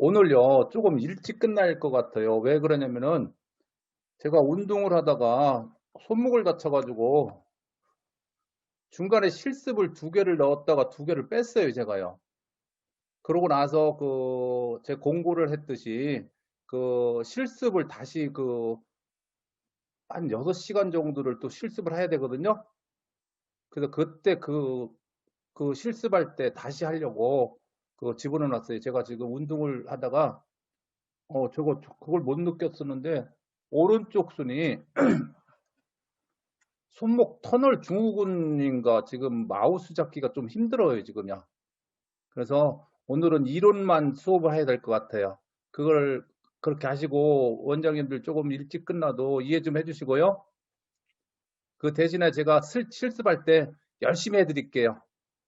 오늘요, 조금 일찍 끝날 것 같아요. 왜 그러냐면은 제가 운동을 하다가 손목을 다쳐가지고 중간에 실습을 두 개를 넣었다가 두 개를 뺐어요, 제가요. 그러고 나서 제 공고를 했듯이 실습을 다시 한 6시간 정도를 또 실습을 해야 되거든요. 그래서 그때 그 실습할 때 다시 하려고 집어넣어 놨어요. 제가 지금 운동을 하다가 그걸 못 느꼈었는데, 오른쪽 손이 손목 터널 증후군인가 지금 마우스 잡기가 좀 힘들어요, 지금요. 그래서 오늘은 이론만 수업을 해야 될 것 같아요. 그걸 그렇게 하시고, 원장님들 조금 일찍 끝나도 이해 좀 해주시고요. 그 대신에 제가 실습할 때 열심히 해드릴게요.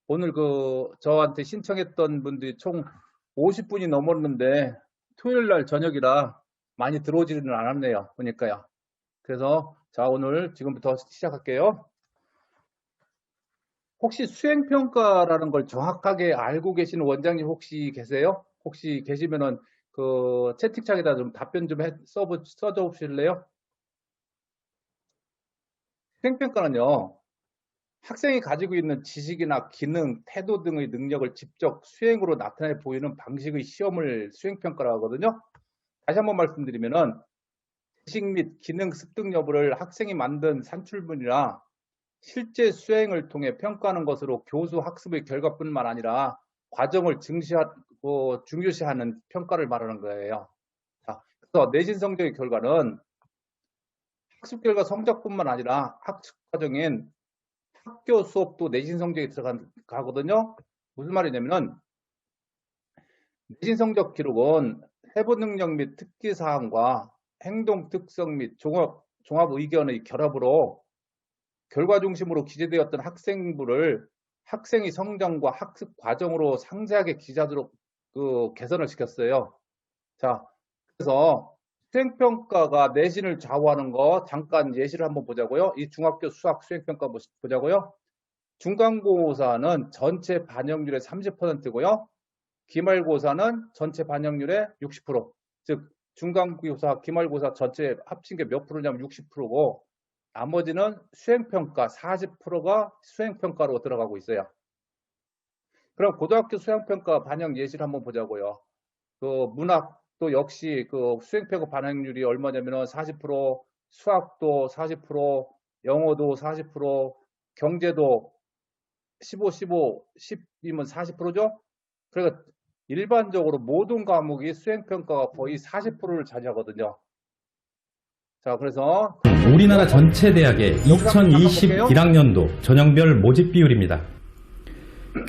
오늘 저한테 신청했던 분들이 총 50분이 넘었는데, 토요일 날 저녁이라 많이 들어오지는 않았네요. 보니까요. 그래서 자, 오늘 지금부터 시작할게요. 혹시 수행평가라는 걸 정확하게 알고 계시는 원장님 혹시 계세요? 혹시 계시면은 채팅창에다 좀 답변 좀 써줘 보실래요? 수행평가는요, 학생이 가지고 있는 지식이나 기능, 태도 등의 능력을 직접 수행으로 나타내 보이는 방식의 시험을 수행평가라고 하거든요. 다시 한번 말씀드리면은, 지식 및 기능 습득 여부를 학생이 만든 산출문이나 실제 수행을 통해 평가하는 것으로 교수 학습의 결과뿐만 아니라 과정을 중요시하는 평가를 말하는 거예요. 자, 그래서 내신 성적의 결과는 학습 결과 성적뿐만 아니라 학습 과정인 학교 수업도 내신 성적이 들어가거든요. 무슨 말이냐면은, 내신 성적 기록은 해부 능력 및 특기 사항과 행동 특성 및 종합 의견의 결합으로 결과 중심으로 기재되었던 학생부를 학생의 성장과 학습 과정으로 상세하게 기재하도록 개선을 시켰어요. 자, 그래서 수행평가가 내신을 좌우하는 거 잠깐 예시를 한번 보자고요. 이 중학교 수학 수행평가 보자고요. 중간고사는 전체 반영률의 30%고요. 기말고사는 전체 반영률의 60%. 즉 중간고사, 기말고사 전체 합친 게 몇 프로냐면 60%고, 나머지는 수행평가 40%가 수행평가로 들어가고 있어요. 그럼 고등학교 수행평가 반영 예시를 한번 보자고요. 문학도 역시 수행평가 반영률이 얼마냐면은 40%, 수학도 40%, 영어도 40%, 경제도 15, 10이면 40%죠? 그러니까 일반적으로 모든 과목이 수행평가가 거의 40%를 차지하거든요. 자, 그래서 우리나라 전체 대학의 2021학년도 전형별 모집 비율입니다.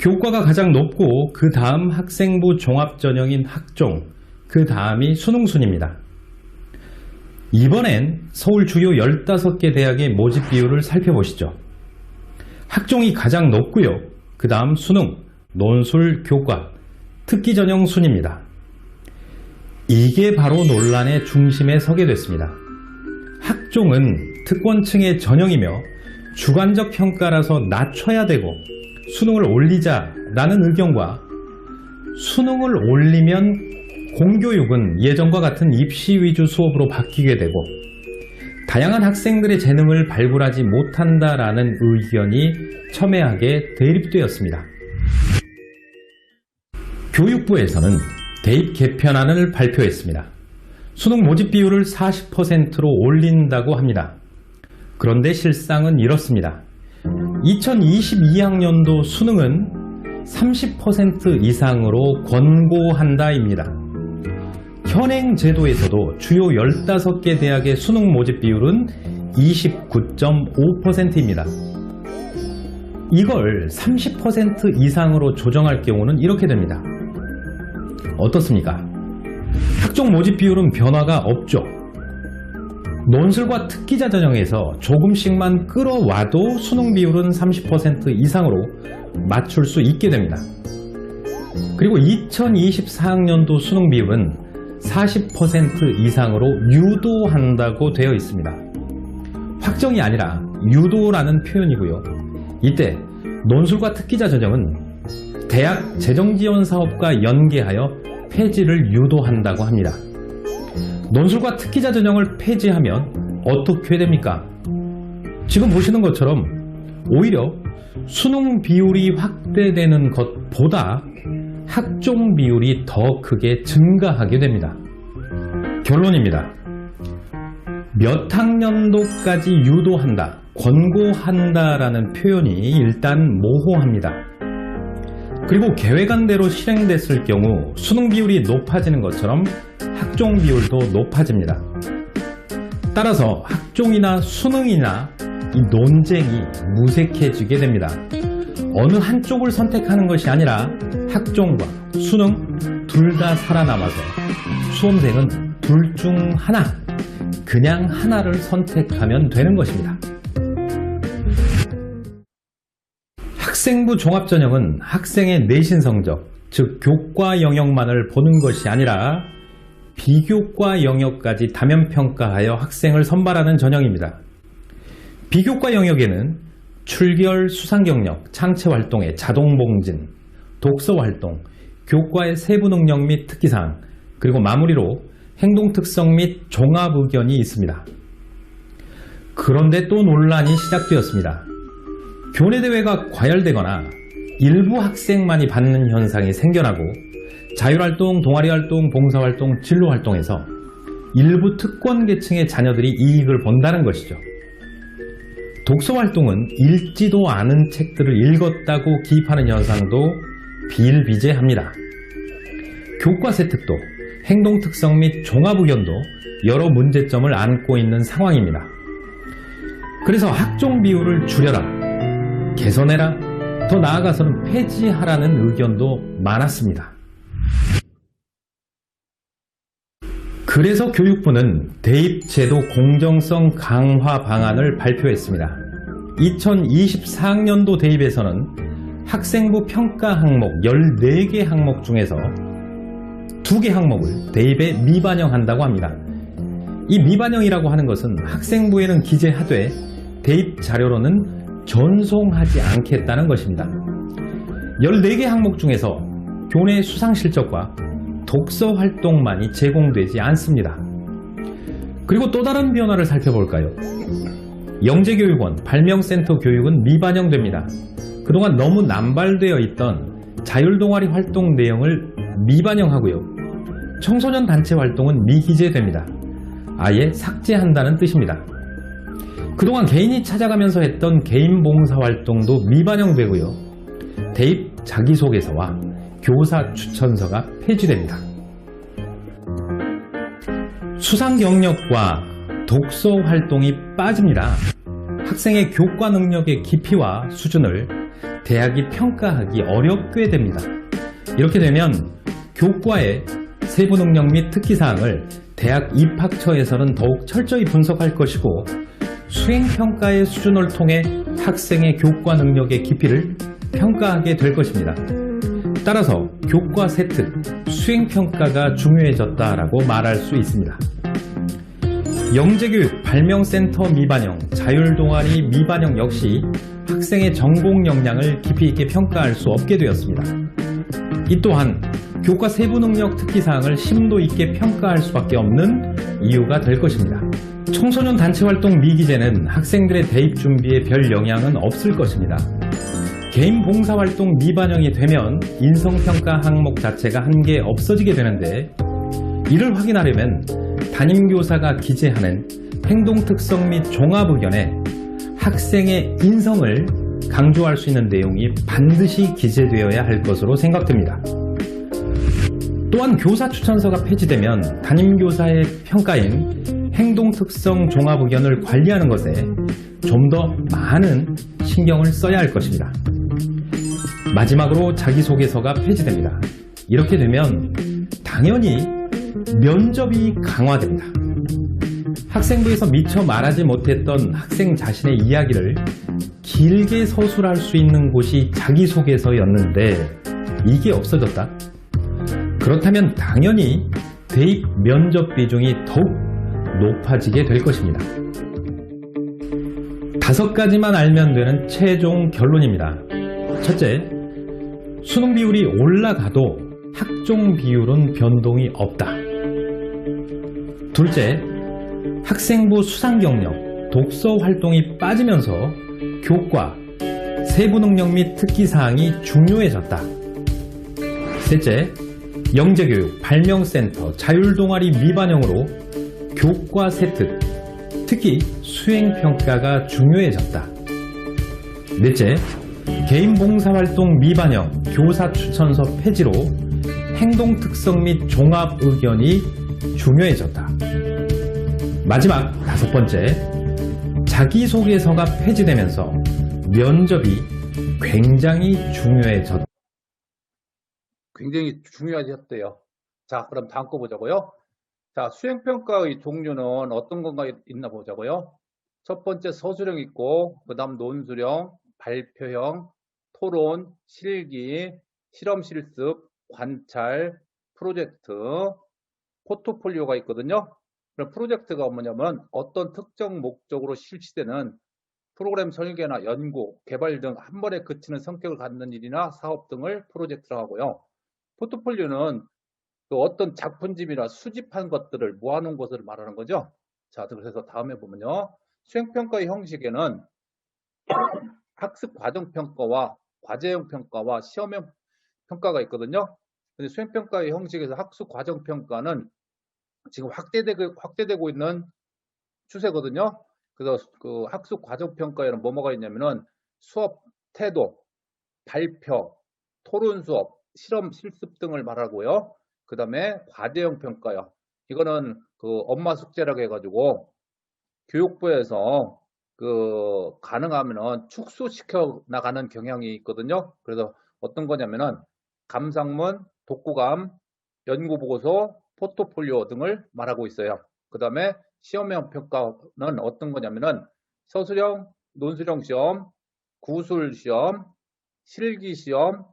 교과가 가장 높고 그 다음 학생부 종합전형인 학종, 그 다음이 수능순입니다. 이번엔 서울 주요 15개 대학의 모집 비율을 살펴보시죠. 학종이 가장 높고요. 그 다음 수능, 논술, 교과, 특기전형 순입니다. 이게 바로 논란의 중심에 서게 됐습니다. 학종은 특권층의 전형이며 주관적 평가라서 낮춰야 되고 수능을 올리자라는 의견과, 수능을 올리면 공교육은 예전과 같은 입시 위주 수업으로 바뀌게 되고 다양한 학생들의 재능을 발굴하지 못한다라는 의견이 첨예하게 대립되었습니다. 교육부에서는 대입 개편안을 발표했습니다. 수능 모집 비율을 40%로 올린다고 합니다. 그런데 실상은 이렇습니다. 2022학년도 수능은 30% 이상으로 권고한다입니다. 현행 제도에서도 주요 15개 대학의 수능 모집 비율은 29.5%입니다. 이걸 30% 이상으로 조정할 경우는 이렇게 됩니다. 어떻습니까? 학종 모집 비율은 변화가 없죠. 논술과 특기자 전형에서 조금씩만 끌어와도 수능 비율은 30% 이상으로 맞출 수 있게 됩니다. 그리고 2024학년도 수능 비율은 40% 이상으로 유도한다고 되어 있습니다. 확정이 아니라 유도라는 표현이고요. 이때 논술과 특기자 전형은 대학 재정지원 사업과 연계하여 폐지를 유도한다고 합니다. 논술과 특기자 전형을 폐지하면 어떻게 됩니까? 지금 보시는 것처럼 오히려 수능 비율이 확대되는 것보다 학종 비율이 더 크게 증가하게 됩니다. 결론입니다. 몇 학년도까지 유도한다, 권고한다라는 표현이 일단 모호합니다. 그리고 계획안대로 실행됐을 경우 수능 비율이 높아지는 것처럼 학종 비율도 높아집니다. 따라서 학종이나 수능이나 이 논쟁이 무색해지게 됩니다. 어느 한쪽을 선택하는 것이 아니라 학종과 수능 둘 다 살아남아서 수험생은 둘 중 하나, 그냥 하나를 선택하면 되는 것입니다. 학생부 종합전형은 학생의 내신 성적, 즉 교과 영역만을 보는 것이 아니라 비교과 영역까지 다면평가하여 학생을 선발하는 전형입니다. 비교과 영역에는 출결 수상경력, 창체활동의 자동봉진, 독서활동, 교과의 세부능력 및 특기사항, 그리고 마무리로 행동특성 및 종합의견이 있습니다. 그런데 또 논란이 시작되었습니다. 교내대회가 과열되거나 일부 학생만이 받는 현상이 생겨나고 자율활동, 동아리활동, 봉사활동, 진로활동에서 일부 특권계층의 자녀들이 이익을 본다는 것이죠. 독서활동은 읽지도 않은 책들을 읽었다고 기입하는 현상도 비일비재합니다. 교과 세특도, 행동특성 및 종합의견도 여러 문제점을 안고 있는 상황입니다. 그래서 학종 비율을 줄여라, 개선해라, 더 나아가서는 폐지하라는 의견도 많았습니다. 그래서 교육부는 대입제도 공정성 강화 방안을 발표했습니다. 2024학년도 대입에서는 학생부 평가 항목 14개 항목 중에서 2개 항목을 대입에 미반영한다고 합니다. 이 미반영이라고 하는 것은 학생부에는 기재하되 대입 자료로는 전송하지 않겠다는 것입니다. 14개 항목 중에서 교내 수상실적과 독서 활동만이 제공되지 않습니다. 그리고 또 다른 변화를 살펴볼까요? 영재교육원, 발명센터 교육은 미반영됩니다. 그동안 너무 남발되어 있던 자율동아리 활동 내용을 미반영하고요. 청소년 단체 활동은 미기재됩니다. 아예 삭제한다는 뜻입니다. 그동안 개인이 찾아가면서 했던 개인 봉사활동도 미반영되고요. 대입 자기소개서와 교사 추천서가 폐지됩니다. 수상 경력과 독서 활동이 빠집니다. 학생의 교과 능력의 깊이와 수준을 대학이 평가하기 어렵게 됩니다. 이렇게 되면 교과의 세부 능력 및 특기사항을 대학 입학처에서는 더욱 철저히 분석할 것이고 수행평가의 수준을 통해 학생의 교과 능력의 깊이를 평가하게 될 것입니다. 따라서 교과 세특, 수행평가가 중요해졌다라고 말할 수 있습니다. 영재교육, 발명센터 미반영, 자율동아리 미반영 역시 학생의 전공 역량을 깊이 있게 평가할 수 없게 되었습니다. 이 또한 교과 세부능력 특기사항을 심도 있게 평가할 수밖에 없는 이유가 될 것입니다. 청소년 단체활동 미기재는 학생들의 대입 준비에 별 영향은 없을 것입니다. 개인 봉사활동 미반영이 되면 인성평가 항목 자체가 한 개 없어지게 되는데, 이를 확인하려면 담임교사가 기재하는 행동특성 및 종합의견에 학생의 인성을 강조할 수 있는 내용이 반드시 기재되어야 할 것으로 생각됩니다. 또한 교사 추천서가 폐지되면 담임교사의 평가인 행동특성 종합의견을 관리하는 것에 좀 더 많은 신경을 써야 할 것입니다. 마지막으로 자기소개서가 폐지됩니다. 이렇게 되면 당연히 면접이 강화됩니다. 학생부에서 미처 말하지 못했던 학생 자신의 이야기를 길게 서술할 수 있는 곳이 자기소개서였는데 이게 없어졌다? 그렇다면 당연히 대입 면접 비중이 더욱 높아지게 될 것입니다. 5가지만 알면 되는 최종 결론입니다. 첫째, 수능 비율이 올라가도 학종 비율은 변동이 없다. 둘째, 학생부 수상 경력, 독서 활동이 빠지면서 교과, 세부 능력 및 특기 사항이 중요해졌다. 셋째, 영재교육, 발명센터, 자율동아리 미반영으로 교과 세특, 특히 수행평가가 중요해졌다. 넷째, 개인 봉사활동 미반영, 교사 추천서 폐지로 행동특성 및 종합 의견이 중요해졌다. 마지막 다섯 번째, 자기소개서가 폐지되면서 면접이 굉장히 중요해졌다. 굉장히 중요해졌대요. 자, 그럼 다음 거 보자고요. 자, 수행평가의 종류는 어떤 건가 있나 보자고요. 첫 번째 서술형 있고, 그 다음 논술형, 발표형, 토론, 실기, 실험 실습, 관찰, 프로젝트, 포트폴리오가 있거든요. 그럼 프로젝트가 뭐냐면 어떤 특정 목적으로 실시되는 프로그램 설계나 연구, 개발 등 한 번에 그치는 성격을 갖는 일이나 사업 등을 프로젝트라고 하고요. 포트폴리오는 또 어떤 작품집이나 수집한 것들을 모아놓은 것을 말하는 거죠. 자, 그래서 다음에 보면요. 수행평가의 형식에는 학습 과정 평가와 과제형 평가와 시험형 평가가 있거든요. 근데 수행평가의 형식에서 학습 과정 평가는 지금 확대되고 있는 추세거든요. 그래서 그 학습 과정 평가에는 뭐가 있냐면은 수업 태도, 발표, 토론 수업, 실험 실습 등을 말하고요. 그 다음에 과제형 평가요. 이거는 그 엄마 숙제라고 해가지고 교육부에서 그 가능하면은 축소시켜 나가는 경향이 있거든요. 그래서 어떤 거냐면은 감상문, 독후감, 연구보고서, 포트폴리오 등을 말하고 있어요. 그 다음에 시험형 평가는 어떤 거냐면은 서술형, 논술형 시험, 구술 시험, 실기 시험,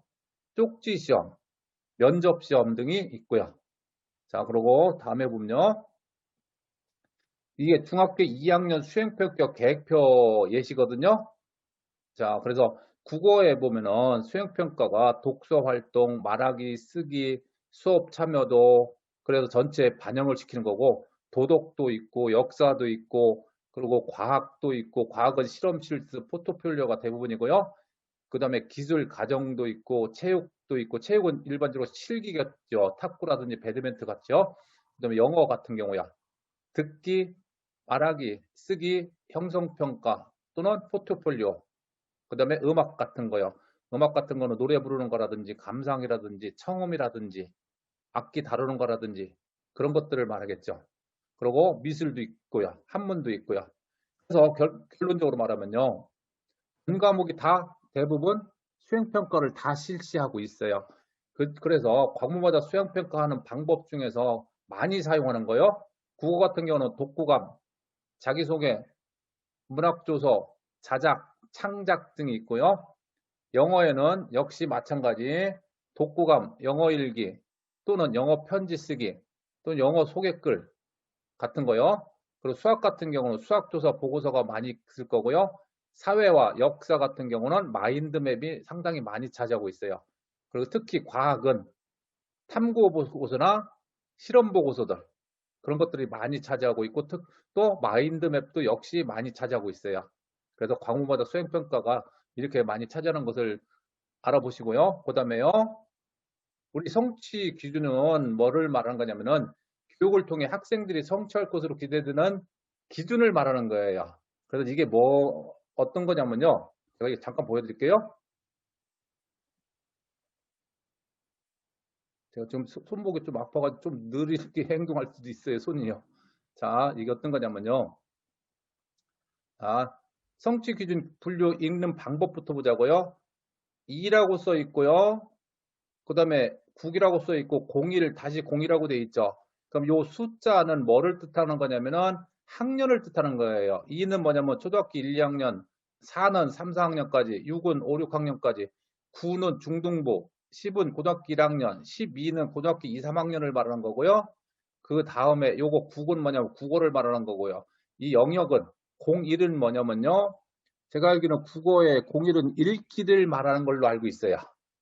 쪽지 시험, 면접 시험 등이 있고요. 자, 그리고 다음에 보면요. 이게 중학교 2학년 수행평가 계획표 예시거든요. 자, 그래서 국어에 보면은 수행평가가 독서 활동, 말하기, 쓰기, 수업 참여도, 그래서 전체 반영을 시키는 거고, 도덕도 있고, 역사도 있고, 그리고 과학도 있고, 과학은 실험 실습, 포트폴리오가 대부분이고요. 그 다음에 기술, 가정도 있고, 체육도 있고, 체육은 일반적으로 실기겠죠. 탁구라든지 배드민턴 같죠. 그 다음에 영어 같은 경우야. 듣기, 말하기, 쓰기, 형성평가 또는 포트폴리오. 그 다음에 음악 같은 거요. 음악 같은 거는 노래 부르는 거라든지 감상이라든지 청음이라든지 악기 다루는 거라든지 그런 것들을 말하겠죠. 그리고 미술도 있고요. 한문도 있고요. 그래서 결론적으로 말하면요. 전 과목이 다 대부분 수행평가를 다 실시하고 있어요. 그래서 과목마다 수행평가하는 방법 중에서 많이 사용하는 거요. 국어 같은 경우는 독후감, 자기소개, 문학조서, 자작, 창작 등이 있고요. 영어에는 역시 마찬가지 독후감, 영어일기 또는 영어 편지 쓰기 또는 영어 소개글 같은 거요. 그리고 수학 같은 경우는 수학조사 보고서가 많이 있을 거고요. 사회와 역사 같은 경우는 마인드맵이 상당히 많이 차지하고 있어요. 그리고 특히 과학은 탐구 보고서나 실험 보고서들 그런 것들이 많이 차지하고 있고 또 마인드맵도 역시 많이 차지하고 있어요. 그래서 과목마다 수행평가가 이렇게 많이 차지하는 것을 알아보시고요. 그 다음에요. 우리 성취 기준은 뭐를 말하는 거냐면은 교육을 통해 학생들이 성취할 것으로 기대되는 기준을 말하는 거예요. 그래서 이게 어떤 거냐면요. 제가 잠깐 보여드릴게요. 제가 지금 손목이 좀 아파가지고 좀 느리게 행동할 수도 있어요. 손이요. 자, 이게 어떤 거냐면요. 자, 성취 기준 분류 읽는 방법부터 보자고요. 2라고 써 있고요. 그 다음에 9이라고 써 있고 01 다시 0이라고 돼 있죠. 그럼 요 숫자는 뭐를 뜻하는 거냐면은 학년을 뜻하는 거예요. 2는 뭐냐면 초등학교 1, 2학년, 4는 3, 4학년까지, 6은 5, 6학년까지, 9는 중등부, 10은 고등학교 1학년, 12는 고등학교 2, 3학년을 말하는 거고요. 그 다음에 요거 9은 뭐냐면 국어를 말하는 거고요. 이 영역은 01은 뭐냐면요. 제가 알기로는 국어에 01은 읽기를 말하는 걸로 알고 있어요.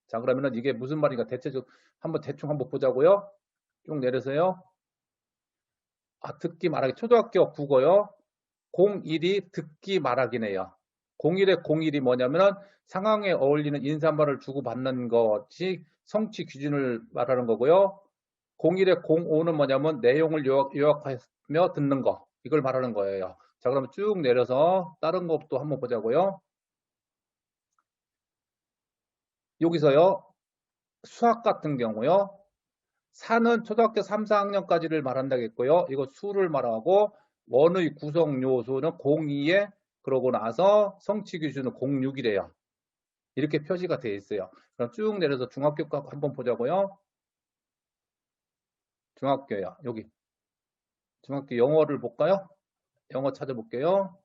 자, 그러면은 이게 무슨 말인가 대충 한번 보자고요. 쭉 내려서요. 듣기 말하기 초등학교 국어요. 01이 듣기 말하기네요. 01의 01이 뭐냐면은 상황에 어울리는 인사말을 주고받는 것이 성취 기준을 말하는 거고요. 01의 05는 뭐냐면 내용을 요약하며 듣는 거. 이걸 말하는 거예요. 자, 그러면 쭉 내려서 다른 것도 한번 보자고요. 여기서요. 수학 같은 경우요. 사는 초등학교 3, 4학년까지를 말한다겠고요. 이거 수를 말하고 원의 구성 요소는 02에 그러고 나서 성취 기준은 06이래요. 이렇게 표시가 되어 있어요. 그럼 쭉 내려서 중학교 거 한번 보자고요. 중학교요. 여기 중학교 영어를 볼까요? 영어 찾아볼게요.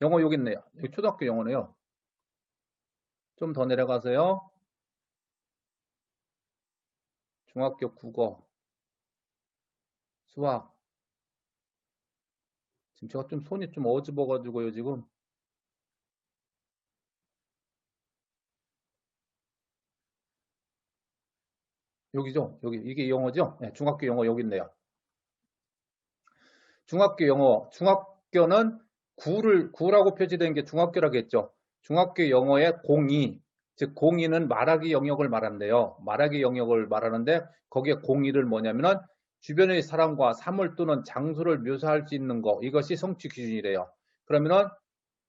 영어 여기 있네요. 여기 초등학교 영어네요. 좀 더 내려가세요. 중학교 국어, 수학. 지금 제가 좀 손이 좀 어집어가지고요, 지금. 여기죠? 여기, 이게 영어죠? 네, 중학교 영어 여기 있네요. 중학교 영어, 중학교는 9라고 표시된 게 중학교라고 했죠. 중학교 영어의 02, 즉 02는 말하기 영역을 말한대요. 말하기 영역을 말하는데 거기에 02를 뭐냐면은 주변의 사람과 사물 또는 장소를 묘사할 수 있는 거, 이것이 성취 기준이래요. 그러면은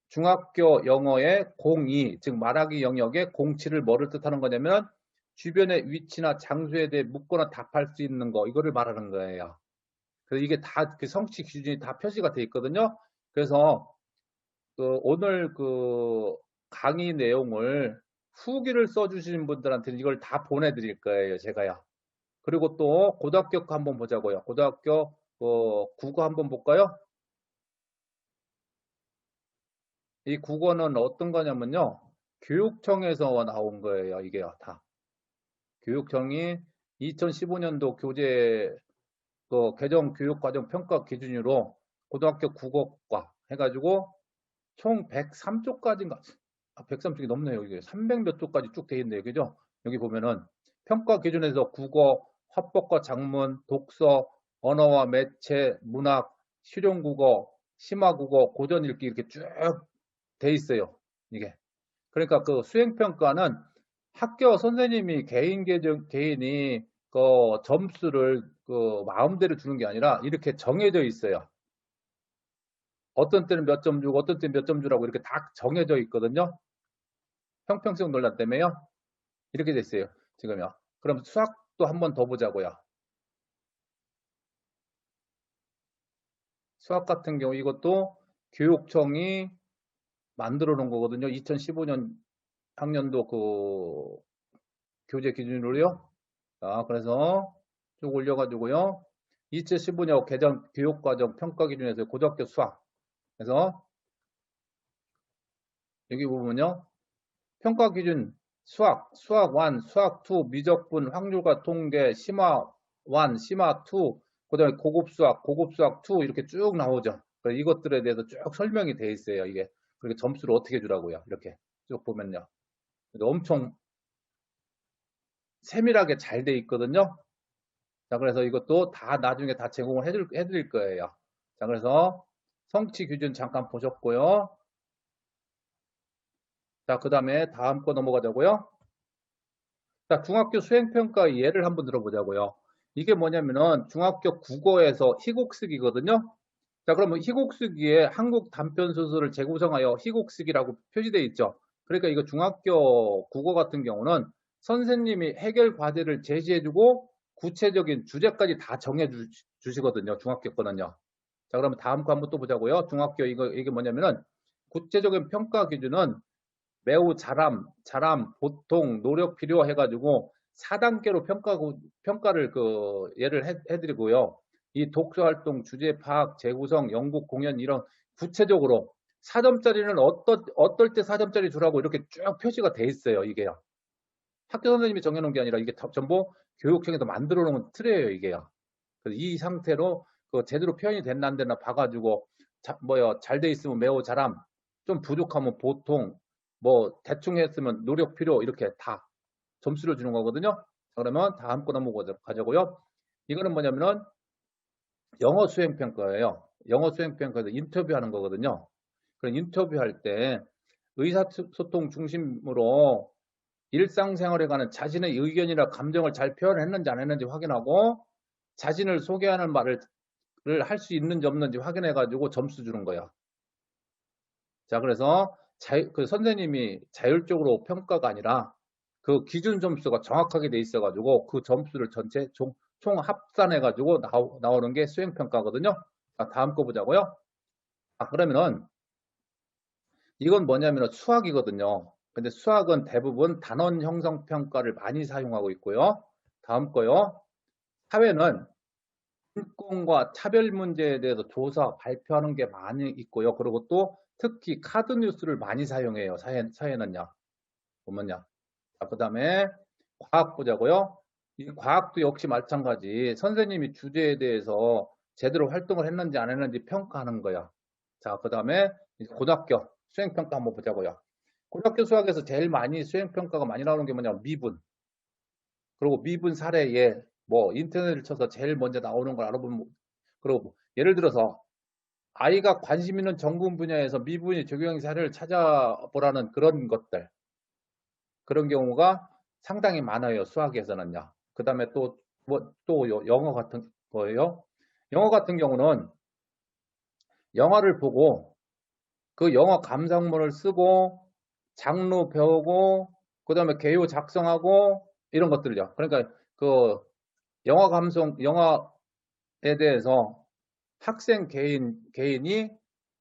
중학교 영어의 02, 즉 말하기 영역의 07을 뭐를 뜻하는 거냐면 주변의 위치나 장소에 대해 묻거나 답할 수 있는 거, 이거를 말하는 거예요. 그래서 이게 다 그 성취 기준이 다 표시가 돼 있거든요. 그래서 오늘 그 강의 내용을 후기를 써주신 분들한테는 이걸 다 보내드릴 거예요, 제가요. 그리고 또 고등학교 거 한번 보자고요. 고등학교 국어 한번 볼까요? 이 국어는 어떤 거냐면요. 교육청에서 나온 거예요, 이게요, 다. 교육청이 2015년도 교재 개정 교육과정 평가 기준으로 고등학교 국어과 해가지고 총 103쪽까지인가, 103쪽이 넘네요. 이게 300몇 쪽까지 쭉 돼 있네요. 그죠? 여기 보면은 평가 기준에서 국어, 화법과 작문, 독서, 언어와 매체, 문학, 실용국어, 심화국어, 고전읽기 이렇게 쭉 돼 있어요. 이게. 그러니까 그 수행평가는 학교 선생님이 개인이 그 점수를 그 마음대로 주는 게 아니라 이렇게 정해져 있어요. 어떤 때는 몇 점 주고 어떤 때는 몇 점 주라고 이렇게 다 정해져 있거든요. 형평성 논란 때문에요. 이렇게 됐어요. 지금요. 그럼 수학도 한번 더 보자고요. 수학 같은 경우 이것도 교육청이 만들어 놓은 거거든요. 2015년 학년도 그 교재 기준으로요. 자, 그래서 쭉 올려가지고요. 2015년 개정 교육과정 평가 기준에서 고등학교 수학. 그래서 여기 보면요. 평가 기준 수학, 수학 1, 수학 2, 미적분, 확률과 통계, 심화 1, 심화 2, 그다음에 고급 수학 2 이렇게 쭉 나오죠. 이것들에 대해서 쭉 설명이 돼 있어요. 이게 그렇게 점수를 어떻게 주라고요. 이렇게 쭉 보면요. 엄청 세밀하게 잘 돼 있거든요. 자, 그래서 이것도 다 나중에 다 제공을 해드릴 거예요. 자, 그래서 성취 기준 잠깐 보셨고요. 자, 그 다음에 다음 거 넘어가자고요. 자, 중학교 수행평가 예를 한번 들어보자고요. 이게 뭐냐면은 중학교 국어에서 희곡쓰기거든요. 자, 그러면 희곡쓰기에 한국 단편소설을 재구성하여 희곡쓰기라고 표시되어 있죠. 그러니까 이거 중학교 국어 같은 경우는 선생님이 해결 과제를 제시해주고 구체적인 주제까지 다 정해주시거든요. 중학교 거는요. 자, 그러면 다음 거 한번 또 보자고요. 중학교 이게 뭐냐면은 구체적인 평가 기준은 매우 잘함, 보통, 노력 필요 해가지고 4단계로 평가를 예를 해드리고요. 이 독서 활동, 주제 파악, 재구성, 연극, 공연 이런 구체적으로 4점짜리는 어떨 때 4점짜리 주라고 이렇게 쭉 표시가 돼 있어요. 이게요. 학교 선생님이 정해놓은 게 아니라 이게 전부 교육청에서 만들어 놓은 틀이에요. 이게요. 그래서 이 상태로 제대로 표현이 됐나 안 됐나 봐가지고 잘 돼 있으면 매우 잘함, 좀 부족하면 보통, 뭐 대충 했으면 노력 필요 이렇게 다 점수를 주는 거거든요. 자, 그러면 다음 거 넘어가자고요. 이거는 뭐냐면은 영어 수행평가예요. 영어 수행평가에서 인터뷰하는 거거든요. 그런 인터뷰할 때 의사소통 중심으로 일상생활에 관한 자신의 의견이나 감정을 잘 표현했는지 안 했는지 확인하고 자신을 소개하는 말을 할 수 있는지 없는지 확인해 가지고 점수 주는 거예요. 자, 그래서 그 선생님이 자율적으로 평가가 아니라 그 기준 점수가 정확하게 돼 있어 가지고 그 점수를 전체 총 합산해 가지고 나오는 게 수행평가거든요. 자, 다음 거 보자고요. 그러면은 이건 뭐냐면 수학이거든요. 근데 수학은 대부분 단원 형성 평가를 많이 사용하고 있고요. 다음 거요. 사회는 인권과 차별 문제에 대해서 조사, 발표하는 게 많이 있고요. 그리고 또 특히 카드 뉴스를 많이 사용해요. 사회는요. 보면요. 자, 그 다음에 과학 보자고요. 이 과학도 역시 마찬가지. 선생님이 주제에 대해서 제대로 활동을 했는지 안 했는지 평가하는 거야. 자, 그 다음에 고등학교 수행평가 한번 보자고요. 고등학교 수학에서 제일 많이 수행평가가 많이 나오는 게 뭐냐면 미분. 그리고 미분 사례에 뭐 인터넷을 쳐서 제일 먼저 나오는 걸 알아보면 그리고 예를 들어서 아이가 관심 있는 전공 분야에서 미분이 적용 사례를 찾아보라는 그런 것들. 그런 경우가 상당히 많아요. 수학에서는요. 그 다음에 또 영어 같은 거예요. 영어 같은 경우는 영화를 보고 그 영어 감상문을 쓰고 장르 배우고 그 다음에 개요 작성하고 이런 것들요. 그러니까 그 영화에 대해서 학생 개인이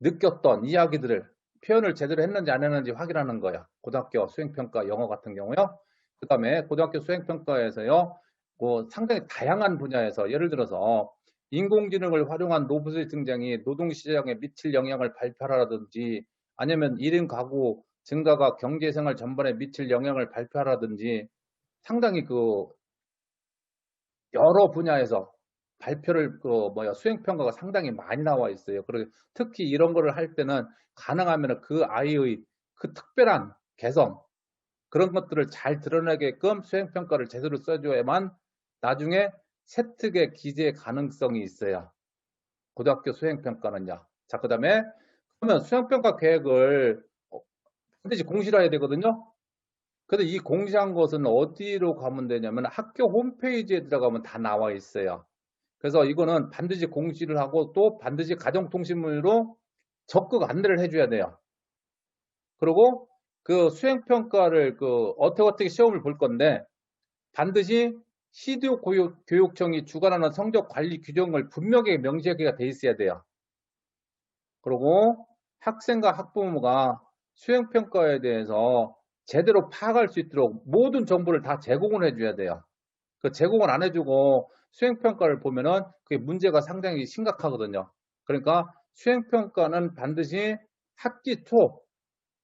느꼈던 이야기들을 표현을 제대로 했는지 안 했는지 확인하는 거야. 고등학교 수행평가 영어 같은 경우요. 그 다음에 고등학교 수행평가에서요. 뭐 상당히 다양한 분야에서 예를 들어서 인공지능을 활용한 로봇의 등장이 노동시장에 미칠 영향을 발표하라든지 아니면 1인 가구 증가가 경제생활 전반에 미칠 영향을 발표하라든지 상당히 그 여러 분야에서 발표를 수행평가가 상당히 많이 나와 있어요. 그리고 특히 이런 거를 할 때는 가능하면 그 아이의 그 특별한 개성 그런 것들을 잘 드러내게끔 수행평가를 제대로 써줘야만 나중에 세특의 기재 가능성이 있어요. 고등학교 수행평가는요. 자, 그 다음에 그러면 수행평가 계획을 반드시 공시를 해야 되거든요. 근데 이 공시한 것은 어디로 가면 되냐면 학교 홈페이지에 들어가면 다 나와 있어요. 그래서 이거는 반드시 공시를 하고 또 반드시 가정통신문으로 적극 안내를 해줘야 돼요. 그리고 그 수행평가를 어떻게 시험을 볼 건데 반드시 시도 교육청이 주관하는 성적 관리 규정을 분명하게 명시하게 돼 있어야 돼요. 그리고 학생과 학부모가 수행평가에 대해서 제대로 파악할 수 있도록 모든 정보를 다 제공을 해줘야 돼요. 그 제공을 안 해주고 수행평가를 보면은 그게 문제가 상당히 심각하거든요. 그러니까 수행평가는 반드시 학기 초,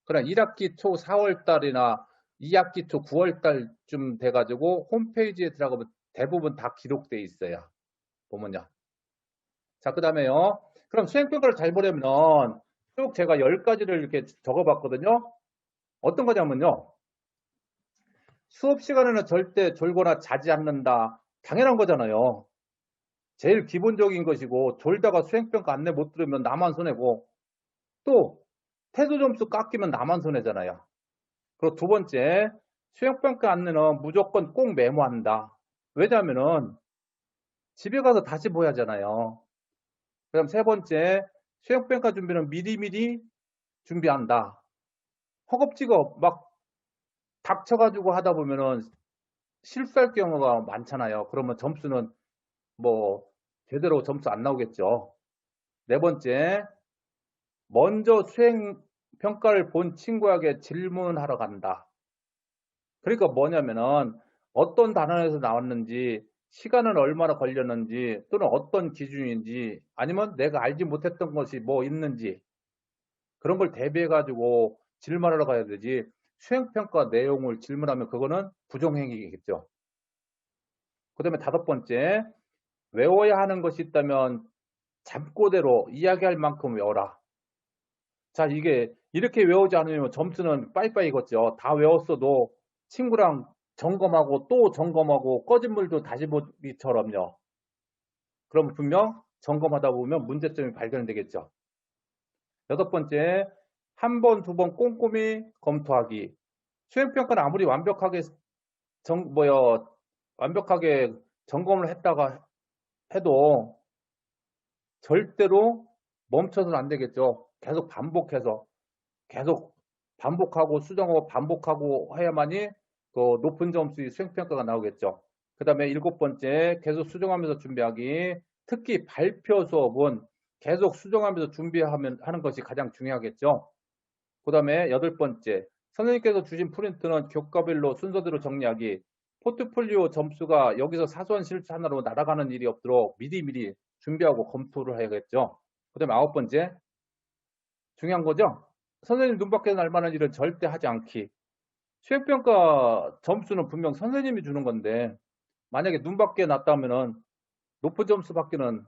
그냥 1학기 초 4월 달이나 2학기 초 9월 달쯤 돼가지고 홈페이지에 들어가면 대부분 다 기록돼 있어요. 보면요. 자, 그 다음에요. 그럼 수행평가를 잘 보려면 쭉 제가 10가지를 이렇게 적어봤거든요. 어떤 거냐면요. 수업 시간에는 절대 졸거나 자지 않는다. 당연한 거잖아요. 제일 기본적인 것이고 졸다가 수행평가 안내 못 들으면 나만 손해고 또 태도 점수 깎이면 나만 손해잖아요. 그리고 두 번째, 수행평가 안내는 무조건 꼭 메모한다. 왜냐하면은 집에 가서 다시 보야 하잖아요. 그럼 세 번째, 수행평가 준비는 미리미리 준비한다. 허겁지겁 막 닥쳐가지고 하다 보면은 실수할 경우가 많잖아요. 그러면 점수는 뭐 제대로 점수 안 나오겠죠. 네 번째, 먼저 수행 평가를 본 친구에게 질문하러 간다. 그러니까 뭐냐면은 어떤 단원에서 나왔는지, 시간은 얼마나 걸렸는지, 또는 어떤 기준인지, 아니면 내가 알지 못했던 것이 뭐 있는지 그런 걸 대비해 가지고 질문하러 가야 되지. 수행평가 내용을 질문하면 그거는 부정행위겠죠. 그 다음에 다섯 번째, 외워야 하는 것이 있다면 잠꼬대로 이야기할 만큼 외워라. 자, 이게 이렇게 외우지 않으면 점수는 빠이빠이 걷죠. 다 외웠어도 친구랑 점검하고 또 점검하고 꺼진 물도 다시 보기처럼요. 그럼 분명 점검하다 보면 문제점이 발견되겠죠. 6번째, 한 번, 두 번 꼼꼼히 검토하기. 수행평가는 아무리 완벽하게 점검을 했다가 해도 절대로 멈춰서는 안 되겠죠. 계속 반복하고 수정하고 반복하고 해야만이 또 높은 점수의 수행평가가 나오겠죠. 그 다음에 7번째, 계속 수정하면서 준비하기. 특히 발표 수업은 계속 수정하면서 준비하는 것이 가장 중요하겠죠. 그 다음에 8번째, 선생님께서 주신 프린트는 교과별로 순서대로 정리하기. 포트폴리오 점수가 여기서 사소한 실수 하나로 날아가는 일이 없도록 미리미리 준비하고 검토를 해야겠죠. 그 다음에 9번째, 중요한 거죠. 선생님 눈 밖에 날 만한 일은 절대 하지 않기. 수행평가 점수는 분명 선생님이 주는 건데 만약에 눈 밖에 났다면은 높은 점수 받기는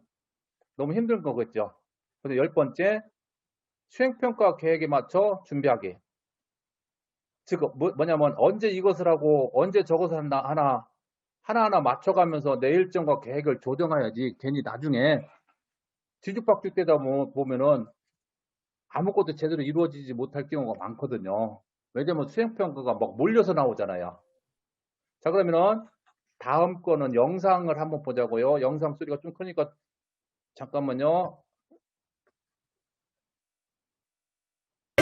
너무 힘든 거겠죠. 그래서 10번째, 수행평가 계획에 맞춰 준비하기. 즉 뭐냐면 언제 이것을 하고 언제 저것을 하나하나 맞춰가면서 내 일정과 계획을 조정해야지 괜히 나중에 뒤죽박죽 되다 보면은 아무것도 제대로 이루어지지 못할 경우가 많거든요. 왜냐면 수행평가가 막 몰려서 나오잖아요. 자, 그러면은 다음 거는 영상을 한번 보자고요. 영상 소리가 좀 크니까 잠깐만요.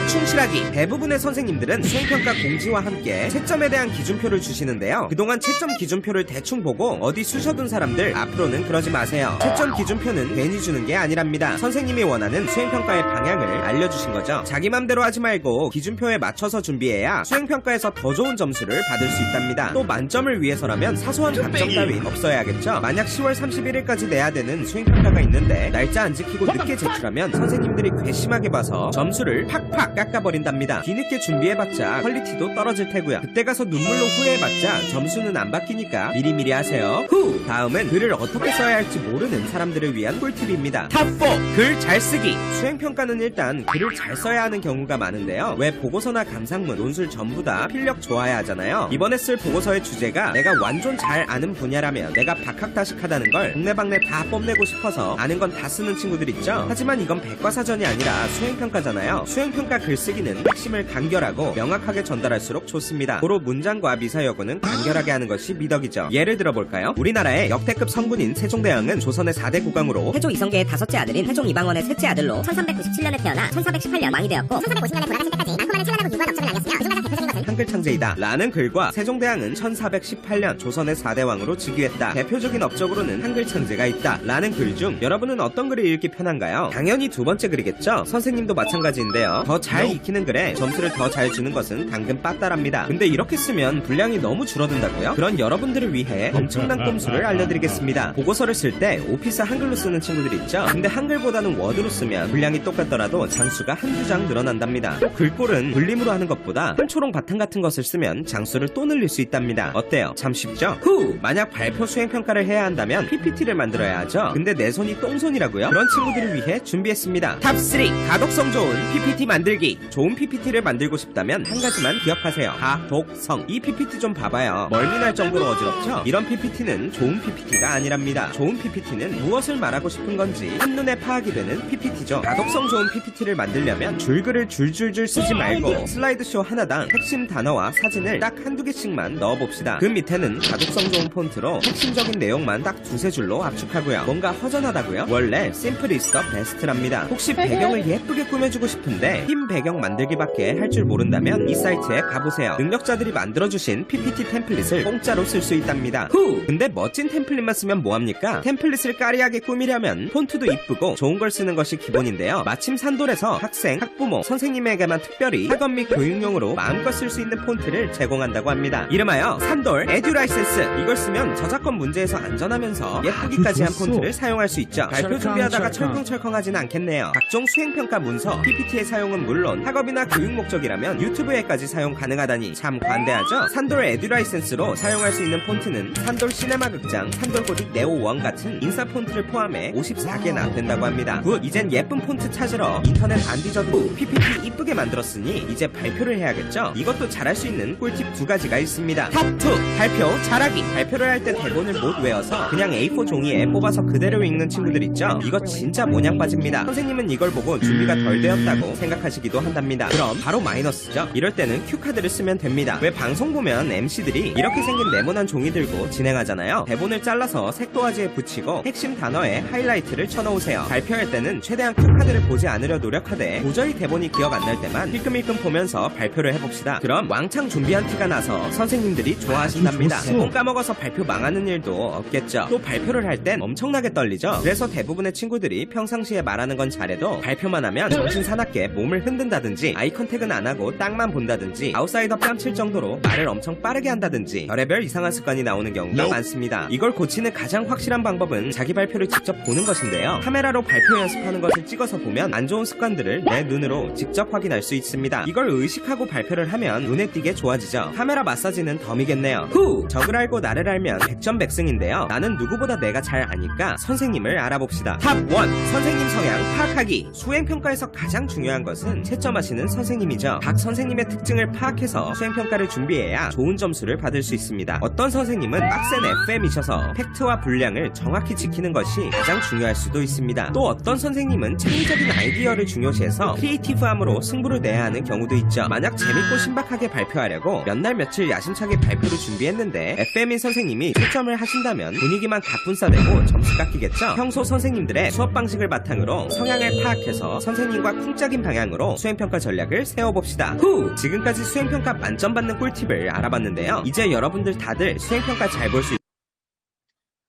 충실하기. 대부분의 선생님들은 수행평가 공지와 함께 채점에 대한 기준표를 주시는데요. 그동안 채점 기준표를 대충 보고 어디 쑤셔둔 사람들 앞으로는 그러지 마세요. 채점 기준표는 괜히 주는 게 아니랍니다. 선생님이 원하는 수행평가의 방향을 알려주신 거죠. 자기 맘대로 하지 말고 기준표에 맞춰서 준비해야 수행평가에서 더 좋은 점수를 받을 수 있답니다. 또 만점을 위해서라면 사소한 감점 따윈 없어야겠죠. 만약 10월 31일까지 내야 되는 수행평가가 있는데 날짜 안 지키고 늦게 제출하면 선생님들이 괘씸하게 봐서 점수를 팍팍 깎아버린답니다. 뒤늦게 준비해봤자 퀄리티도 떨어질 테고요. 그때 가서 눈물로 후회해봤자 점수는 안 바뀌니까 미리미리 하세요. 다음은 글을 어떻게 써야 할지 모르는 사람들을 위한 꿀팁입니다. 탑4! 글 잘 쓰기. 수행평가는 일단 글을 잘 써야 하는 경우가 많은데요. 왜 보고서나 감상문, 논술 전부 다 필력 좋아야 하잖아요. 이번에 쓸 보고서의 주제가 내가 완전 잘 아는 분야라면 내가 박학다식하다는 걸 동네방네 다 뽐내고 싶어서 아는 건 다 쓰는 친구들 있죠. 하지만 이건 백과사전이 아니라 수행평가잖아요. 수행평가 글쓰기는 핵심을 간결하고 명확하게 전달할수록 좋습니다. 고로 문장과 미사여구는 간결하게 하는 것이 미덕이죠. 예를 들어볼까요? 우리나라의 역대급 성군인 세종대왕은 조선의 4대 국왕으로 태조 이성계의 5째 아들인 태종 이방원의 셋째 아들로 1397년에 태어나 1418년 왕이 되었고 1450년에 돌아가실 때까지 많고 많은 찬란하고 유관 업적을 남겼으며 그중 가장 대표적인 것은 한글 창제이다 라는 글과 세종대왕은 1418년 조선의 4대 왕으로 즉위했다. 대표적인 업적으로는 한글 창제가 있다 라는 글 중 여러분은 어떤 글을 읽기 편한가요? 당연히 두 번째 글이겠죠? 선생님도 마찬가지인데요. 더 잘 익히는 글에 점수를 더 잘 주는 것은 당근 빠따랍니다. 근데 이렇게 쓰면 분량이 너무 줄어든다고요? 그런 여러분들을 위해 엄청난 꼼수를 알려드리겠습니다. 보고서를 쓸 때 오피스 한글로 쓰는 친구들 있죠? 근데 한글보다는 워드로 쓰면 분량이 똑같더라도 장수가 한두 장 늘어난답니다. 또 글꼴은 분림으로 하는 것보다 한초롱 바탕 같은 것을 쓰면 장수를 또 늘릴 수 있답니다. 어때요? 참 쉽죠? 만약 발표 수행평가를 해야 한다면 PPT를 만들어야 하죠? 근데 내 손이 똥손이라고요? 그런 친구들을 위해 준비했습니다. 탑3 가독성 좋은 PPT 만들기. 좋은 PPT를 만들고 싶다면 한 가지만 기억하세요. 가독성. 이 PPT 좀 봐봐요. 멀미날 정도로 어지럽죠? 이런 PPT는 좋은 PPT가 아니랍니다. 좋은 PPT는 무엇을 말하고 싶은 건지 한눈에 파악이 되는 PPT죠. 가독성 좋은 PPT를 만들려면 줄글을 줄줄줄 쓰지 말고 슬라이드쇼 하나당 핵심 단어와 사진을 딱 한두 개씩만 넣어봅시다. 그 밑에는 가독성 좋은 폰트로 핵심적인 내용만 딱 두세 줄로 압축하고요. 뭔가 허전하다고요? 원래 심플 is the best랍니다. 혹시 배경을 예쁘게 꾸며주고 싶은데 흰 배경 만들기밖에 할 줄 모른다면 이 사이트에 가보세요. 능력자들이 만들어주신 PPT 템플릿을 공짜로 쓸 수 있답니다. 근데 멋진 템플릿만 쓰면 뭐합니까? 템플릿을 까리하게 꾸미려면 폰트도 이쁘고 좋은 걸 쓰는 것이 기본인데요. 마침 산돌에서 학생, 학부모, 선생님에게만 특별히 학원 및 교육용으로 마음껏 쓸 수 있는 폰트를 제공한다고 합니다. 이름하여 산돌 에듀라이센스. 이걸 쓰면 저작권 문제에서 안전하면서 예쁘기까지 한 폰트를 사용할 수 있죠. 발표 준비하다가 철컹철컹하진 않겠네요. 각종 수행평가 문서, PPT에 사용은 물론 물론 학업이나 교육 목적이라면 유튜브에까지 사용 가능하다니 참 관대하죠? 산돌 에듀 라이센스로 사용할 수 있는 폰트는 산돌 시네마 극장, 산돌 고딕 네오 1 같은 인사 폰트를 포함해 54개나 된다고 합니다. 굿! 이젠 예쁜 폰트 찾으러 인터넷 안 뒤져도 PPT 이쁘게 만들었으니 이제 발표를 해야겠죠? 이것도 잘할 수 있는 꿀팁 2가지가 있습니다. 탑2! 발표 잘하기! 발표를 할 때 대본을 못 외워서 그냥 A4 종이에 뽑아서 그대로 읽는 친구들 있죠? 이거 진짜 모냥 빠집니다. 선생님은 이걸 보고 준비가 덜 되었다고 생각하시기도 한답니다. 그럼 바로 마이너스죠? 이럴 때는 큐카드를 쓰면 됩니다. 왜 방송 보면 MC들이 이렇게 생긴 네모난 종이 들고 진행하잖아요. 대본을 잘라서 색도화지에 붙이고 핵심 단어에 하이라이트를 쳐놓으세요. 발표할 때는 최대한 큐카드를 보지 않으려 노력하되 도저히 대본이 기억 안 날 때만 힐끔힐끔 보면서 발표를 해봅시다. 그럼 왕창 준비한 티가 나서 선생님들이 좋아하신답니다. 좋았어. 대본 까먹어서 발표 망하는 일도 없겠죠. 또 발표를 할 땐 엄청나게 떨리죠. 그래서 대부분의 친구들이 평상시에 말하는 건 잘해도 발표만 하면 정신 사납게 몸을 흔든다든지 아이 컨택은 안 하고 땅만 본다든지 아웃사이더 뺨칠 정도로 말을 엄청 빠르게 한다든지 별의별 이상한 습관이 나오는 경우가 많습니다. 이걸 고치는 가장 확실한 방법은 자기 발표를 직접 보는 것인데요. 카메라로 발표 연습하는 것을 찍어서 보면 안 좋은 습관들을 내 눈으로 직접 확인할 수 있습니다. 이걸 의식하고 발표를 하면 눈에 띄게 좋아지죠. 카메라 마사지는 덤이겠네요. 후! 적을 알고 나를 알면 백전백승인데요. 나는 누구보다 내가 잘 아니까 선생님을 알아봅시다. 탑1! 선생님 성향 파악하기. 수행평가에서 가장 중요한 것은 채점하시는 선생님이죠. 각 선생님의 특징을 파악해서 수행평가를 준비해야 좋은 점수를 받을 수 있습니다. 어떤 선생님은 빡센 FM이셔서 팩트와 분량을 정확히 지키는 것이 가장 중요할 수도 있습니다. 또 어떤 선생님은 창의적인 아이디어를 중요시해서 크리에이티브함으로 승부를 내야 하는 경우도 있죠. 만약 재밌고 신박하게 발표하려고 몇 날 며칠 야심차게 발표를 준비했는데 FM인 선생님이 채점을 하신다면 분위기만 가뿐싸되고 점수 깎이겠죠. 평소 선생님들의 수업 방식을 바탕으로 성향을 파악해서 선생님과 쿵짝인 방향으로 수행평가 전략을 세워봅시다. 후! 지금까지 수행평가 만점 받는 꿀팁을 알아봤는데요. 이제 여러분들 다들 수행평가 잘 볼 수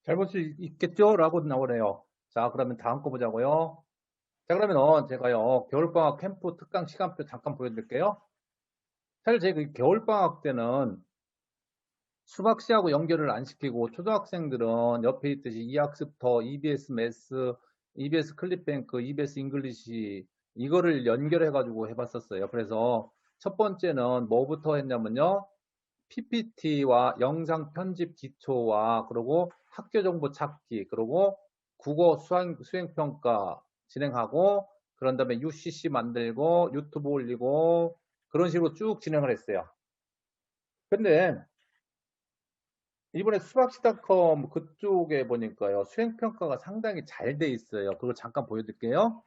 잘 볼 수 있겠죠? 라고 나오네요. 자, 그러면 다음 거 보자고요. 자, 그러면 제가요, 겨울방학 캠프 특강 시간표 잠깐 보여드릴게요. 사실 제가 겨울방학 때는 수학시하고 연결을 안 시키고 초등학생들은 옆에 있듯이 이학습터, EBS 매스, EBS 클립뱅크, EBS 잉글리시 이거를 연결해가지고 해봤었어요. 그래서 첫 번째는 뭐부터 했냐면요. PPT와 영상 편집 기초와 그리고 학교 정보 찾기 그리고 국어 수행평가 진행하고 그런 다음에 UCC 만들고 유튜브 올리고 그런 식으로 쭉 진행을 했어요. 근데 이번에 수학시닷컴 그쪽에 보니까요. 수행평가가 상당히 잘 돼 있어요. 그걸 잠깐 보여드릴게요.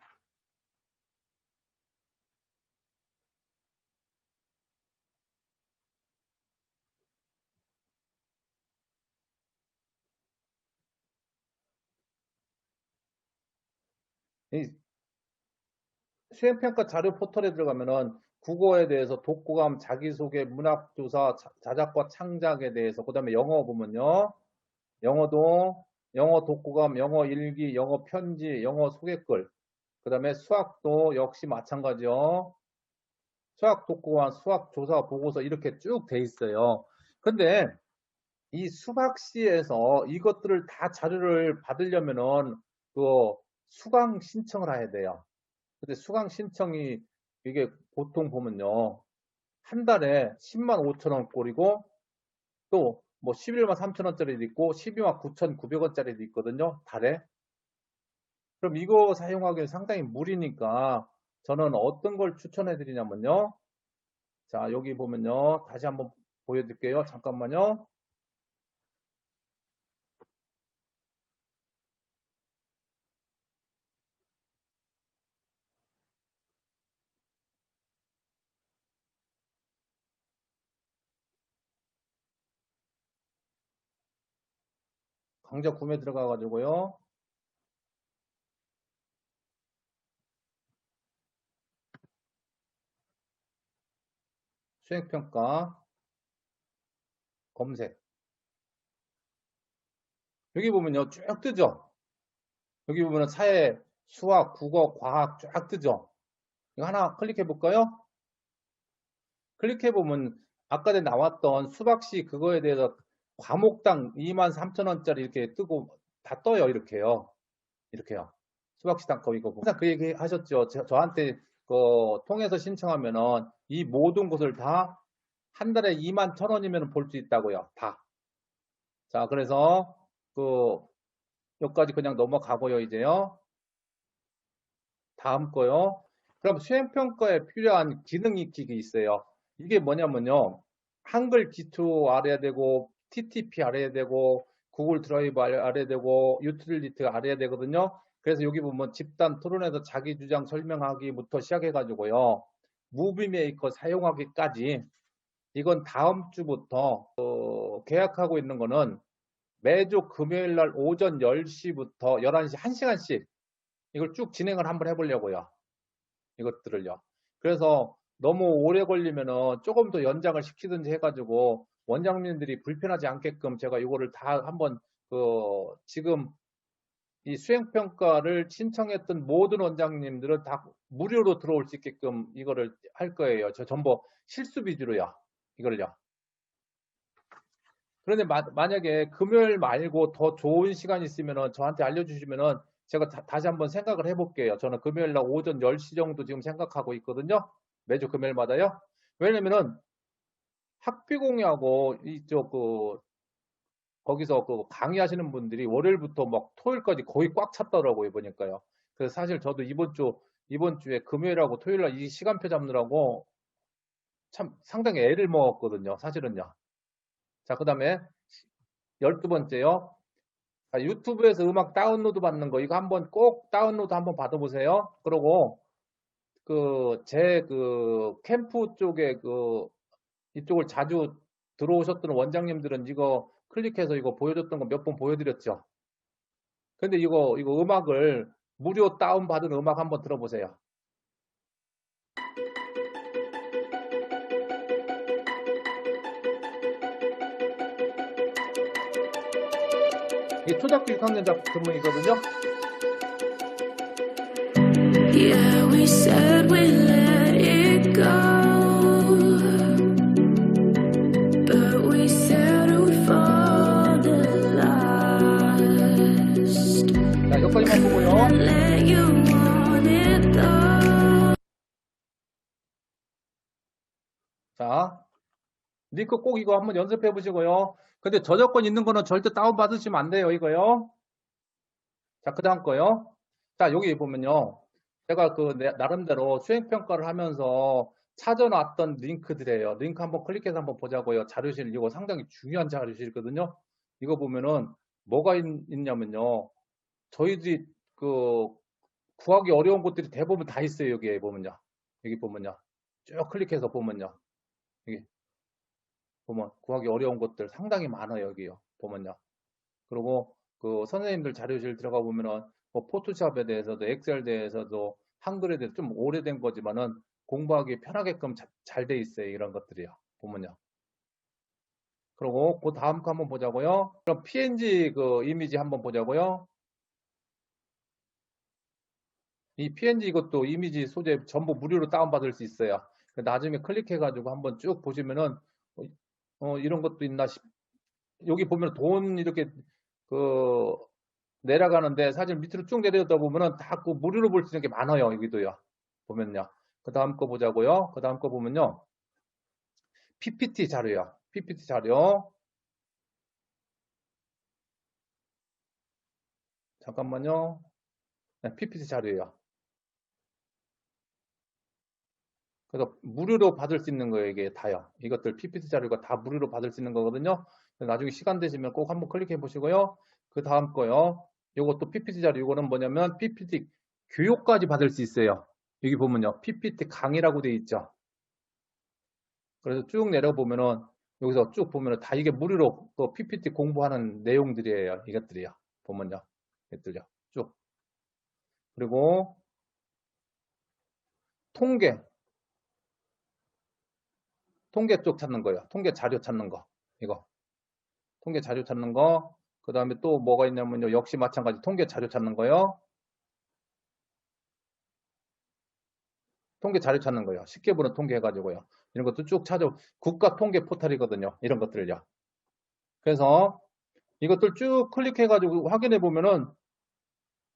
이 수행평가 자료 포털에 들어가면은 국어에 대해서 독후감, 자기소개, 문학조사, 자작과 창작에 대해서 그 다음에 영어 보면요. 영어도 영어 독후감, 영어 일기, 영어 편지, 영어 소개글 그 다음에 수학도 역시 마찬가지요. 수학 독후감, 수학 조사 보고서 이렇게 쭉 돼 있어요. 근데 이 수박시에서 이것들을 다 자료를 받으려면은 그 수강 신청을 해야 돼요. 근데 수강 신청이 이게 보통 보면요. 한 달에 10만 5천 원 꼴이고 또 뭐 11만 3천 원짜리도 있고 12만 9,900원짜리도 있거든요. 달에. 그럼 이거 사용하기엔 상당히 무리니까 저는 어떤 걸 추천해 드리냐면요. 자, 여기 보면요. 다시 한번 보여드릴게요. 잠깐만요. 강좌 구매 들어가 가지고요. 수행평가 검색. 여기 보면요. 쭉 뜨죠. 여기 보면은 사회, 수학, 국어, 과학 쫙 뜨죠. 이거 하나 클릭해 볼까요? 클릭해 보면 아까 전에 나왔던 수박시 그거에 대해서 과목당 23,000원짜리 이렇게 뜨고 다 떠요. 이렇게요. 이렇게요. 수박시 단거 이거 항상 그 얘기 하셨죠. 저한테 통해서 신청하면은 이 모든 것을 다 한 달에 21,000원이면 볼 수 있다고요. 다. 자, 그래서 여기까지 그냥 넘어가고요, 이제요. 다음 거요. 그럼 수행평가에 필요한 기능 익히기 있어요. 이게 뭐냐면요. 한글 기초 알아야 되고, TTP 알아야 되고, 구글 드라이브 알아야 되고, 유틸리티 알아야 되거든요. 그래서 여기 보면 집단 토론에서 자기 주장 설명하기부터 시작해가지고요. 무비메이커 사용하기까지 이건 다음 주부터 계약하고 있는 거는 매주 금요일 날 오전 10시부터 11시 1시간씩 이걸 쭉 진행을 한번 해보려고요. 이것들을요. 그래서 너무 오래 걸리면은 조금 더 연장을 시키든지 해가지고 원장님들이 불편하지 않게끔 제가 이거를 다 한번 지금 이 수행평가를 신청했던 모든 원장님들은 다 무료로 들어올 수 있게끔 이거를 할 거예요. 저 전부 실수 위주로요. 이걸요. 그런데 만약에 금요일 말고 더 좋은 시간이 있으면은 저한테 알려주시면은 제가 다시 한번 생각을 해볼게요. 저는 금요일 날 오전 10시 정도 지금 생각하고 있거든요. 매주 금요일마다요. 왜냐면은 학비공유하고 거기서 강의하시는 분들이 월요일부터 막 토요일까지 거의 꽉 찼더라고요. 보니까요. 그래서 사실 저도 이번 주에 금요일하고 토요일 날 이 시간표 잡느라고 참 상당히 애를 먹었거든요. 사실은요. 자, 그 다음에 12번째요. 유튜브에서 음악 다운로드 받는 거, 이거 한번 꼭 다운로드 한번 받아보세요. 그리고, 제 캠프 쪽에 이쪽을 자주 들어오셨던 원장님들은 이거 클릭해서 이거 보여줬던 거 몇 번 보여드렸죠. 근데 이거 음악을 무료 다운받은 음악 한번 들어보세요. 이게 초등학교 6학년 작품이거든요. Yeah, we said we let it go, but we settled for the last. 자, 여기까지만 보고요. Let you want it though. 자, 링크 꼭 이거 한번 연습해 보시고요. 근데 저작권 있는 거는 절대 다운받으시면 안 돼요, 이거요. 자, 그 다음 거요. 자, 여기 보면요. 제가 나름대로 수행평가를 하면서 찾아놨던 링크들이에요. 링크 한번 클릭해서 한번 보자고요. 자료실, 이거 상당히 중요한 자료실이거든요. 이거 보면은 뭐가 있냐면요. 저희들이 구하기 어려운 것들이 대부분 다 있어요. 여기에 보면요. 여기 보면요. 쭉 클릭해서 보면요. 여기 보면 구하기 어려운 것들 상당히 많아요. 여기요. 보면요. 그리고 선생님들 자료실 들어가 보면은 뭐 포토샵에 대해서도 엑셀에 대해서도 한글에 대해서 좀 오래된 거지만은 공부하기 편하게끔 잘 돼 있어요. 이런 것들이요. 보면요. 그리고 그 다음 거 한번 보자고요. 그럼 PNG 이미지 한번 보자고요. 이 PNG 이것도 이미지 소재 전부 무료로 다운받을 수 있어요. 나중에 클릭해가지고 한번 쭉 보시면은 이런 것도 있나 여기 보면 돈 이렇게 내려가는데 사실 밑으로 쭉 내려다 보면은 다 무료로 볼 수 있는 게 많아요. 여기도요. 보면요. 그 다음 거 보자고요. 그 다음 거 보면요. PPT 자료요. PPT 자료. 잠깐만요. 네, PPT 자료예요. 그래서 무료로 받을 수 있는 거예요. 이게 다요. 이것들 PPT 자료가 다 무료로 받을 수 있는 거거든요. 나중에 시간 되시면 꼭 한번 클릭해 보시고요. 그 다음 거요. 이것도 PPT 자료. 이거는 뭐냐면 PPT 교육까지 받을 수 있어요. 여기 보면요. PPT 강의라고 되어 있죠. 그래서 쭉 내려보면은 여기서 쭉 보면은 다 이게 무료로 PPT 공부하는 내용들이에요. 이것들이요. 보면요. 이것들요. 쭉. 그리고 통계 쪽 찾는 거예요. 통계 자료 찾는 거. 이거. 통계 자료 찾는 거. 그 다음에 또 뭐가 있냐면요. 역시 마찬가지 통계 자료 찾는 거요. 통계 자료 찾는 거예요. 쉽게 보는 통계 해가지고요. 이런 것도 쭉 찾아. 국가 통계 포털이거든요. 이런 것들을요. 그래서 이것들 쭉 클릭해가지고 확인해 보면은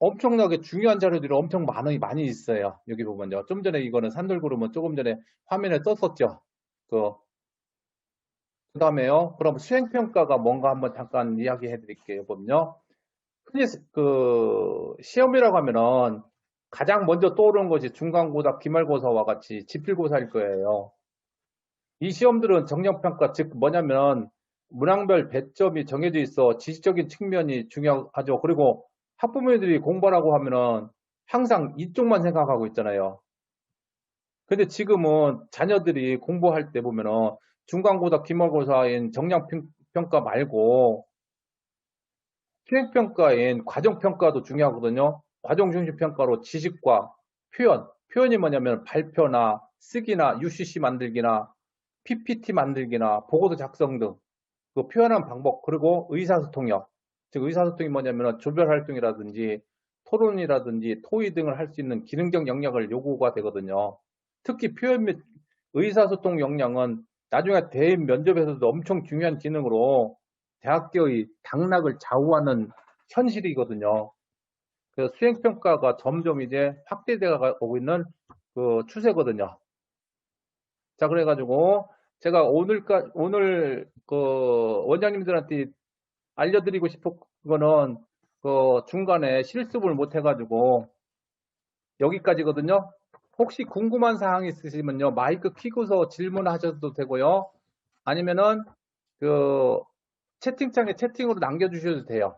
엄청나게 중요한 자료들이 엄청 많이 있어요. 여기 보면요. 좀 전에 이거는 산돌그룹은 조금 전에 화면에 떴었죠. 그 다음에요. 그럼 수행평가가 뭔가 한번 잠깐 이야기해 드릴게요. 보면요. 흔히 시험이라고 하면은 가장 먼저 떠오르는 것이 중간고사, 기말고사와 같이 지필고사일 거예요. 이 시험들은 정량평가, 즉 뭐냐면 문항별 배점이 정해져 있어 지식적인 측면이 중요하죠. 그리고 학부모님들이 공부하라고 하면은 항상 이쪽만 생각하고 있잖아요. 근데 지금은 자녀들이 공부할 때 보면은 중간고사, 기말고사인 정량평가 말고 수행평가인 과정평가도 중요하거든요. 과정중심평가로 지식과 표현이 뭐냐면 발표나 쓰기나 UCC 만들기나 PPT 만들기나 보고서 작성 등 그 표현한 방법, 그리고 의사소통력, 즉 의사소통이 뭐냐면 조별활동이라든지 토론이라든지 토의 등을 할 수 있는 기능적 역량을 요구가 되거든요. 특히 표현 및 의사소통 역량은 나중에 대인 면접에서도 엄청 중요한 기능으로 대학교의 당락을 좌우하는 현실이거든요. 그래서 수행평가가 점점 이제 확대되어 가고 있는 그 추세거든요. 자, 그래가지고 제가 오늘 그 원장님들한테 알려드리고 싶은 거는 그 중간에 실습을 못 해가지고 여기까지거든요. 혹시 궁금한 사항 있으시면요, 마이크 켜고서 질문하셔도 되고요. 아니면은 그 채팅창에 채팅으로 남겨주셔도 돼요.